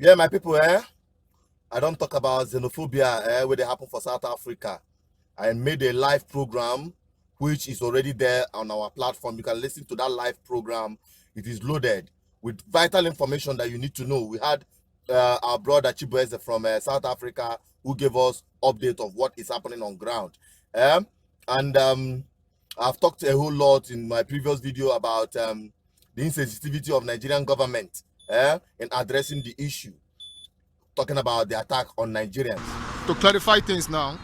Yeah, my people, I don't talk about xenophobia where they happen for South Africa. I made a live program which is already there on our platform. You can listen to that live program. It is loaded with vital information that you need to know. We had our brother Chibueze from South Africa who gave us update of what is happening on ground. And I've talked a whole lot in my previous video about the insensitivity of Nigerian government in addressing the issue, talking about the attack on Nigerians. To clarify things now,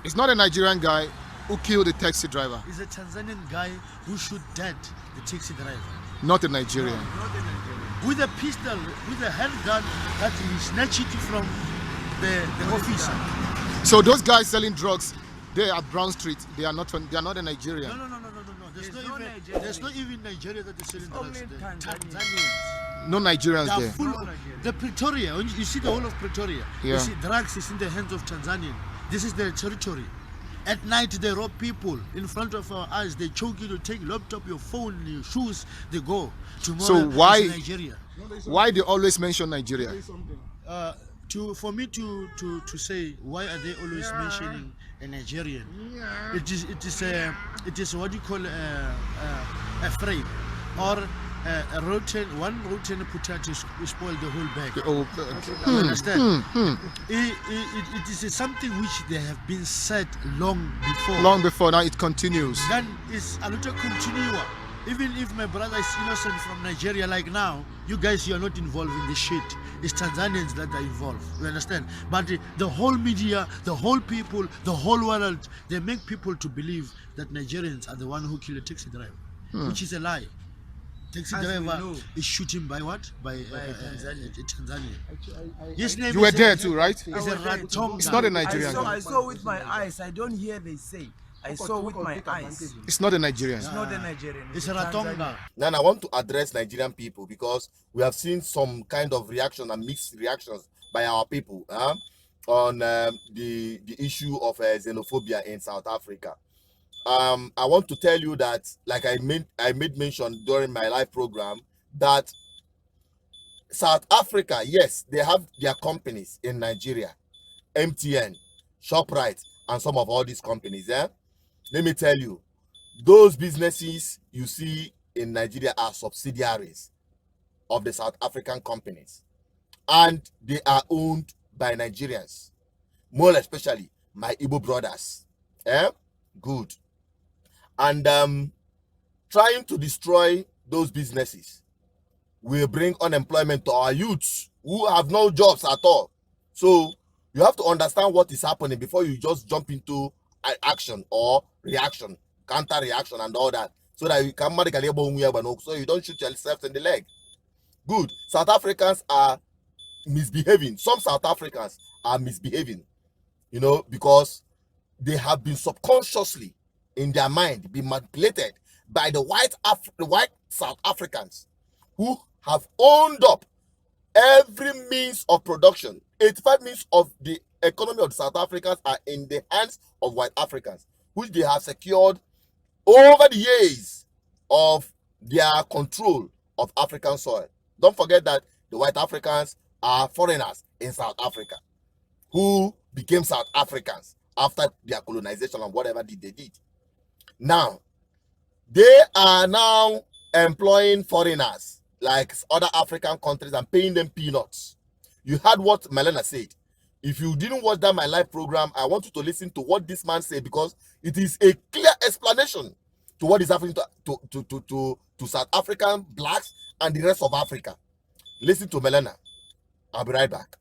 it's not a Nigerian guy who killed the taxi driver. It's a Tanzanian guy who shot dead the taxi driver. Not a Nigerian. No, not a Nigerian. With a pistol, with a handgun that he snatched it from the officer. So those guys selling drugs, they at Brown Street, they are not a Nigerian. No. There's not even Nigeria that is selling drugs. Tanzanians. No Nigerians there. The Pretoria, you see the whole of Pretoria. Yeah. You see drugs is in the hands of Tanzanian. This is their territory. At night they rob people in front of our eyes. They choke you to take laptop, your phone, your shoes. They go. Tomorrow so why Nigeria? Why they always mention Nigeria? For me to say why are they always mentioning a Nigerian? It is what you call a frame or one rotten potato spoil the whole bag. You understand? It is something which they have been said long before. Long before, now it continues. Then it's a little continua. Even if my brother is innocent from Nigeria, like now, you guys, you are not involved in the shit. It's Tanzanians that are involved. You understand? But the whole media, the whole people, the whole world, they make people to believe that Nigerians are the one who killed a taxi driver, which is a lie. Taxi driver is shooting by what? By Tanzania. His name you were there too, right? It's a Ratonga. It's not a Nigerian. I saw with my eyes. I don't hear they say. I saw with my eyes. It's not a Nigerian. It's not a Nigerian. It's a Ratonga. Now I want to address Nigerian people because we have seen some kind of reaction and mixed reactions by our people on the issue of xenophobia in South Africa. I want to tell you that, like I made mention during my live program, that South Africa, yes, they have their companies in Nigeria, MTN, ShopRite, and some of all these companies. Let me tell you, those businesses you see in Nigeria are subsidiaries of the South African companies, and they are owned by Nigerians, more especially my Igbo brothers. Good. And trying to destroy those businesses will bring unemployment to our youths who have no jobs at all. So you have to understand what is happening before you just jump into action or reaction, counter reaction and all that, so that you can so you don't shoot yourself in the leg. Good. South Africans are misbehaving. Some South Africans are misbehaving, because they have been subconsciously in their mind been manipulated by the white South Africans who have owned up every means of production. 85 means of the economy of the South Africans are in the hands of white Africans, which they have secured over the years of their control of African soil. Don't forget that the white Africans are foreigners in South Africa who became South Africans after their colonization and whatever they did. Now, they are now employing foreigners like other African countries and paying them peanuts. You heard what Melena said. If you didn't watch that my live program, I want you to listen to what this man said, because it is a clear explanation to what is happening to South African blacks and the rest of Africa. Listen to Melena. I'll be right back.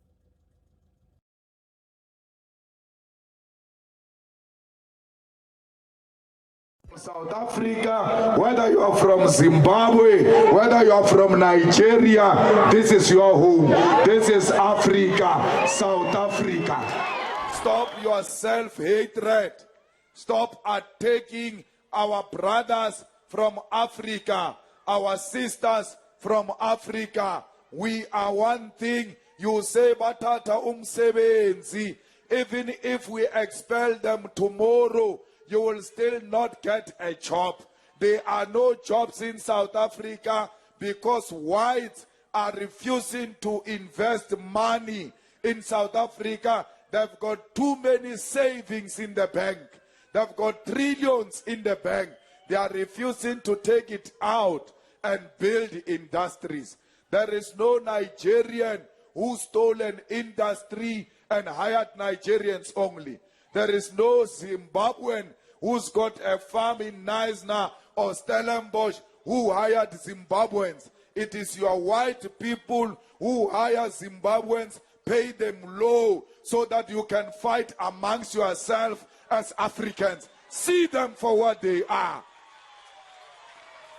South Africa, whether you are from Zimbabwe, whether you are from Nigeria, this is your home. This is Africa, South Africa. Stop your self-hatred. Stop attacking our brothers from Africa, our sisters from Africa. We are one thing. You say batata umsebenzi. Even if we expel them tomorrow, you will still not get a job. There are no jobs in South Africa because whites are refusing to invest money in South Africa. They've got too many savings in the bank. They've got trillions in the bank. They are refusing to take it out and build industries. There is no Nigerian who stole an industry and hired Nigerians only. There is no Zimbabwean who's got a farm in Knysna or Stellenbosch who hired Zimbabweans. It is your white people who hire Zimbabweans, pay them low so that you can fight amongst yourself as Africans. See them for what they are.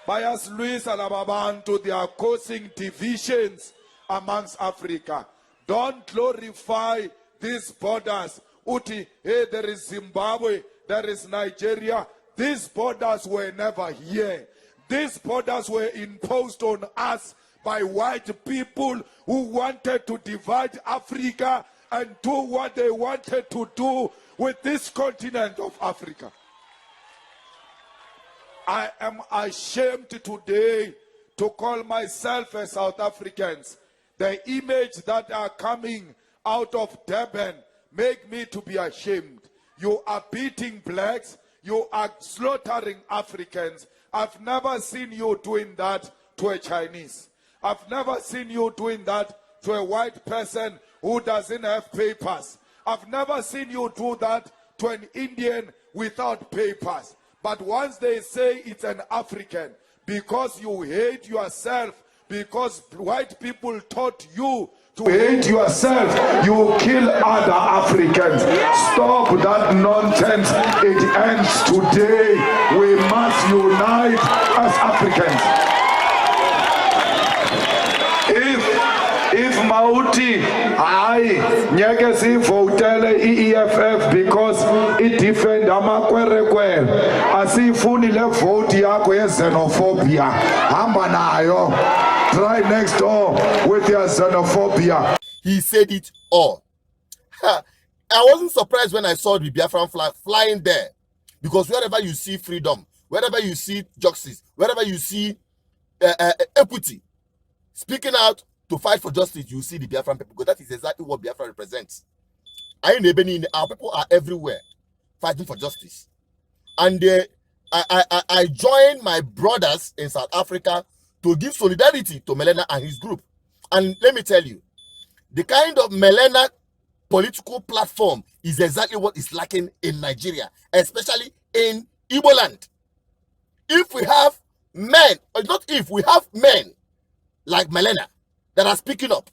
Bias Luis Alababantu, they are causing divisions amongst Africa. Don't glorify these borders. Uti, hey, there is Zimbabwe, there is Nigeria. These borders were never here. These borders were imposed on us by white people who wanted to divide Africa and do what they wanted to do with this continent of Africa. I am ashamed today to call myself a South African. The image that are coming out of Durban make me to be ashamed. You are beating blacks. You are slaughtering Africans. I've never seen you doing that to a Chinese. I've never seen you doing that to a white person who doesn't have papers. I've never seen you do that to an Indian without papers. But once they say it's an African, because you hate yourself, because white people taught you to hate yourself, you kill other Africans. Stop that nonsense. It ends today. We must unite as Africans. If Mauti, nyeke sivotele EFF because it defend amakwerekwere. Asifuni le vote yakho ye xenophobia. Hamba nayo. Try next door with your xenophobia. He said it all. I wasn't surprised when I saw the Biafran flag flying there, because wherever you see freedom, wherever you see justice, wherever you see equity, speaking out to fight for justice, you see the Biafran people, because that is exactly what Biafra represents. Our people are everywhere fighting for justice. And I joined my brothers in South Africa to give solidarity to Melena and his group. And let me tell you, the kind of Melena political platform is exactly what is lacking in Nigeria, especially in Igbo land. If we have men, or not if, we have men like Melena that are speaking up,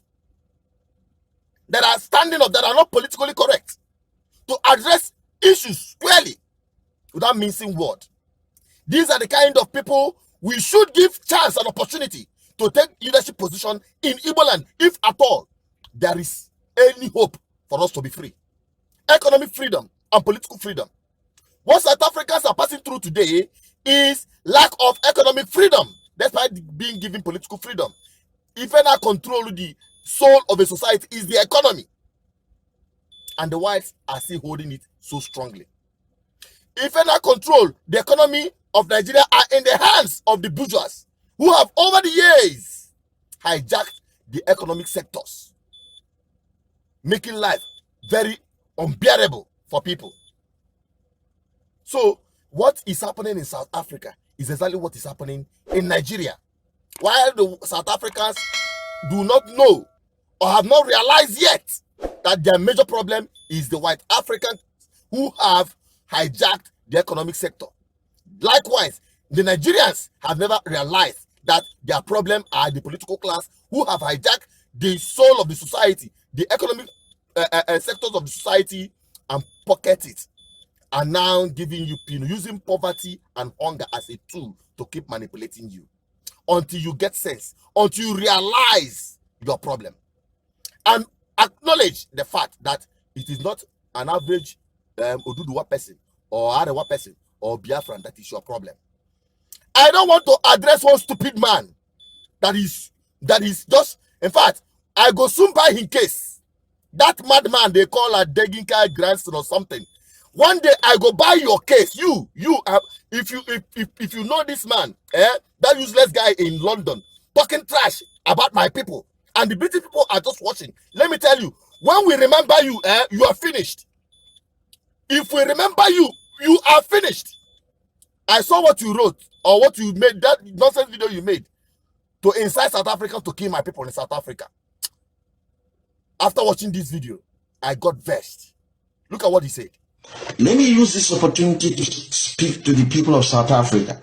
that are standing up, that are not politically correct, to address issues squarely without mincing word. These are the kind of people we should give chance and opportunity to take leadership position in Igbo land, if at all there is any hope for us to be free. Economic freedom and political freedom. What South Africans are passing through today is lack of economic freedom, despite being given political freedom. If I control the soul of a society is the economy, and the whites are still holding it so strongly. If I control the economy of Nigeria are in the hands of the bourgeois, who have over the years hijacked the economic sectors, making life very unbearable for people. So what is happening in South Africa is exactly what is happening in Nigeria. While the South Africans do not know or have not realized yet that their major problem is the white Africans who have hijacked the economic sector. Likewise, the Nigerians have never realized that their problem are the political class who have hijacked the soul of the society, the economic sectors of the society, and pocket it, and now giving you, using poverty and hunger as a tool to keep manipulating you until you get sense, until you realize your problem and acknowledge the fact that it is not an average Oduduwa person or Arewa person or Biafran that is your problem. I don't want to address one stupid man that is just, in fact, I go soon buy his case. That madman they call a Deginka grandson or something. One day I go buy your case. If you know this man, that useless guy in London, talking trash about my people, and the British people are just watching. Let me tell you, when we remember you, you are finished. If we remember you, you are finished. I saw what you wrote, or what you made, that nonsense video you made to incite South Africa to kill my people in South Africa. After watching this video, I got vexed. Look at what he said. Let me use this opportunity to speak to the people of South Africa.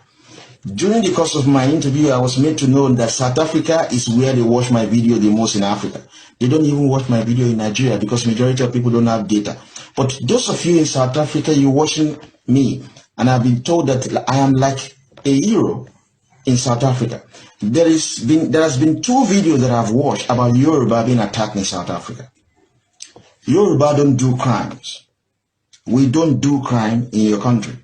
During the course of my interview, I was made to know that South Africa is where they watch my video the most in Africa. They don't even watch my video in Nigeria because majority of people don't have data. But those of you in South Africa, you're watching me, and I've been told that I am like a hero in South Africa. There has been 2 videos that I've watched about Yoruba being attacked in South Africa. Yoruba don't do crimes. We don't do crime in your country.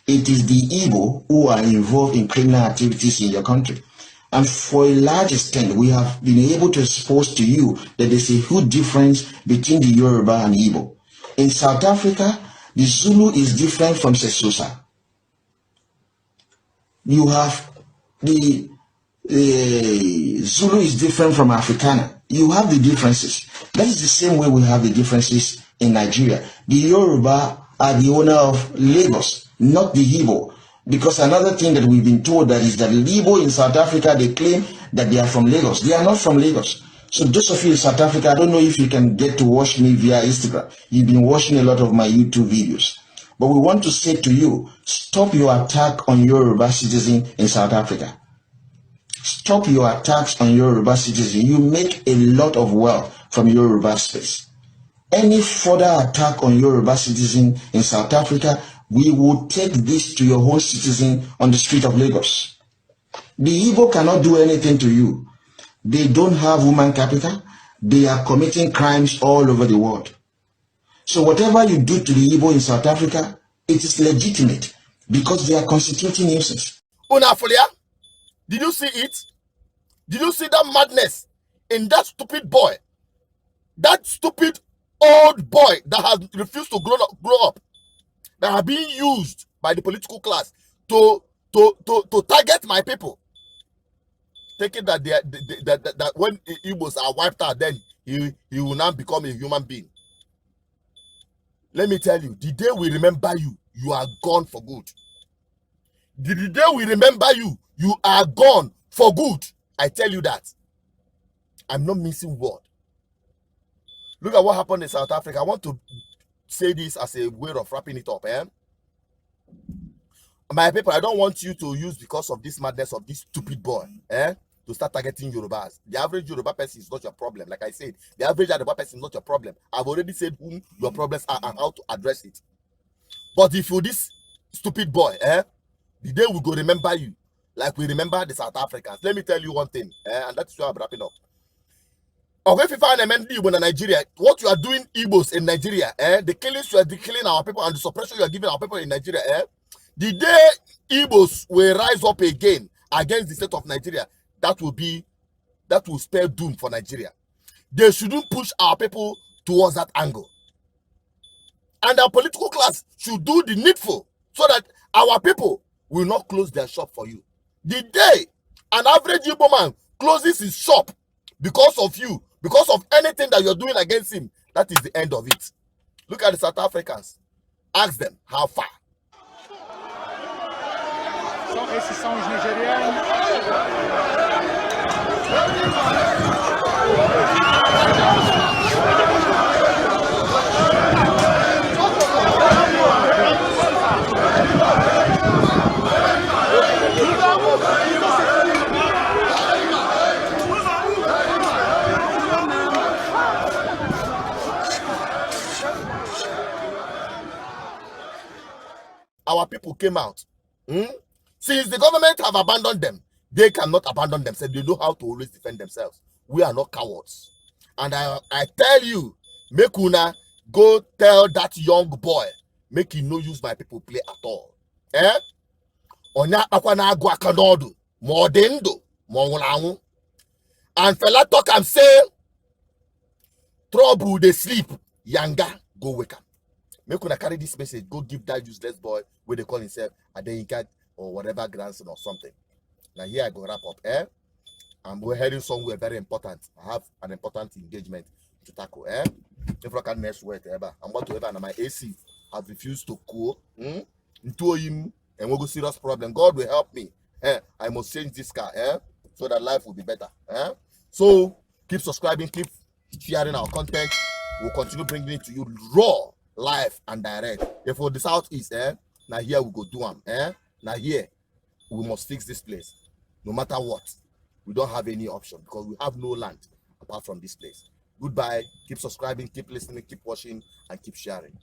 It is the Igbo who are involved in criminal activities in your country. And for a large extent, we have been able to expose to you that there's a huge difference between the Yoruba and Igbo. In South Africa, the Zulu is different from Sesotho. You have the Zulu is different from Afrikaner. You have the differences. That is the same way we have the differences in Nigeria. The Yoruba are the owner of Lagos, not the Igbo. Because another thing that we've been told that is that Igbo in South Africa, they claim that they are from Lagos. They are not from Lagos. So those of you in South Africa, I don't know if you can get to watch me via Instagram. You've been watching a lot of my YouTube videos. But we want to say to you, stop your attack on Yoruba citizen in South Africa. Stop your attacks on Yoruba citizen. You make a lot of wealth from Yoruba space. Any further attack on Yoruba citizen in South Africa, we will take this to your own citizen on the street of Lagos. The Igbo cannot do anything to you. They don't have human capital. They are committing crimes all over the world. So whatever you do to the Igbo in South Africa, it is legitimate because they are constituting nuisance. Unafolia, did you see it? Did you see that madness in that stupid boy? That stupid old boy that has refused to grow up, that are being used by the political class to target my people, thinking that that when Igbos are wiped out, then he will now become a human being. Let me tell you, the day we remember you, you are gone for good. The day we remember you, you are gone for good. I tell you that. I'm not missing word. Look at what happened in South Africa. I want to say this as a way of wrapping it up. My people, I don't want you to use because of this madness of this stupid boy to start targeting Yorubas. The average Yoruba person is not your problem. Like I said, the average Yoruba person is not your problem. I've already said whom your problems are and how to address it. But if you this stupid boy, the day we go remember you, like we remember the South Africans. Let me tell you one thing, and that's why I'm wrapping up. Okay, if you find Igbo in Nigeria, what you are doing Igbos in Nigeria, the killings you are killing our people and the suppression you are giving our people in Nigeria, the day Igbos will rise up again against the state of Nigeria, that will spell doom for Nigeria. They shouldn't push our people towards that angle. And our political class should do the needful so that our people will not close their shop for you. The day an average Igbo man closes his shop because of you, because of anything that you're doing against him, that is the end of it. Look at the South Africans. Ask them how far. Esses são os nigerianos. Our people came out. Since the government have abandoned them, they cannot abandon themselves. They know how to always defend themselves. We are not cowards. And I tell you, make una go tell that young boy, make him no use my people play at all. Onya akwana agwa kanodu, modendo, mongulangu. And fella talk and say, trouble they sleep, yanga, go wake up. Make una carry this message, go give that useless boy where they call himself Adeyinka or whatever grandson or something. Now here I go wrap up. And we're heading somewhere very important. I have an important engagement to tackle. If I can next wait ever, I'm about to ever and my AC have refused to cool. Into him and we'll go serious problem. God will help me. I must change this car, so that life will be better. So keep subscribing, keep sharing our content. We'll continue bringing it to you raw, live, and direct. If for the Southeast, now here we go do them. Now here we must fix this place. No matter what, we don't have any option because we have no land apart from this place. Goodbye. Keep subscribing, keep listening, keep watching, and keep sharing.